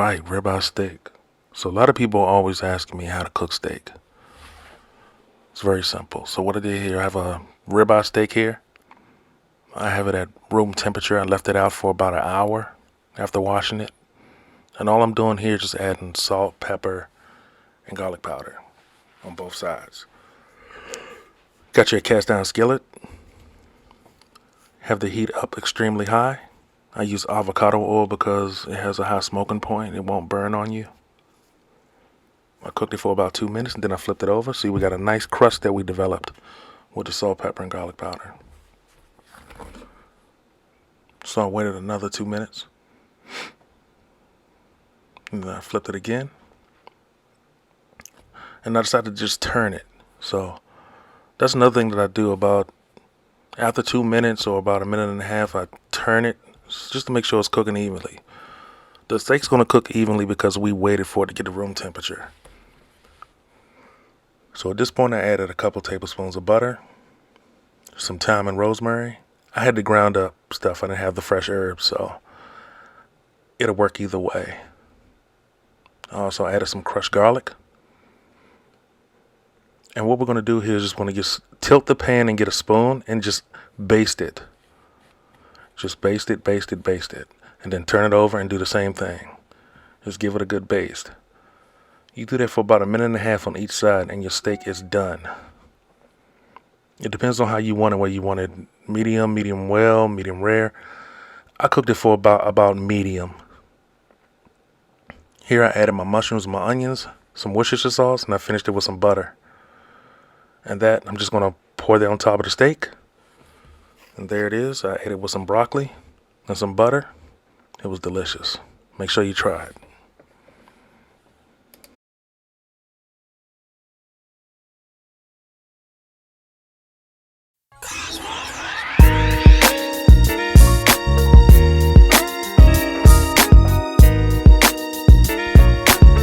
Right, ribeye steak. So a lot of people always ask me how to cook steak. It's very simple. So what I did here, I have a ribeye steak here. I have it at room temperature. I left it out for about an hour after washing it. And all I'm doing here is just adding salt, pepper, and garlic powder on both sides. Got your cast iron skillet. Have the heat up extremely high. I use avocado oil because it has a high smoking point. It won't burn on you. I cooked it for about 2 minutes and then I flipped it over. See, we got a nice crust that we developed with the salt, pepper, and garlic powder. So I waited another 2 minutes. And then I flipped it again. And I decided to just turn it. So that's another thing that I do about after 2 minutes or about a minute and a half, I turn it just to make sure it's cooking evenly. The steak's going to cook evenly because we waited for it to get to room temperature. So at this point, I added a couple tablespoons of butter, some thyme and rosemary. I had the ground up stuff. I didn't have the fresh herbs, so it'll work either way. I also added some crushed garlic. And what we're going to do here is just going to just tilt the pan and get a spoon and just baste it. Just baste it, baste it, baste it. And then turn it over and do the same thing. Just give it a good baste. You do that for about a minute and a half on each side and your steak is done. It depends on how you want it, whether you want it medium, medium well, medium rare. I cooked it for about medium. Here I added my mushrooms, my onions, some Worcestershire sauce, and I finished it with some butter. And that, I'm just going to pour that on top of the steak. And there it is. I ate it with some broccoli and some butter. It was delicious. Make sure you try it.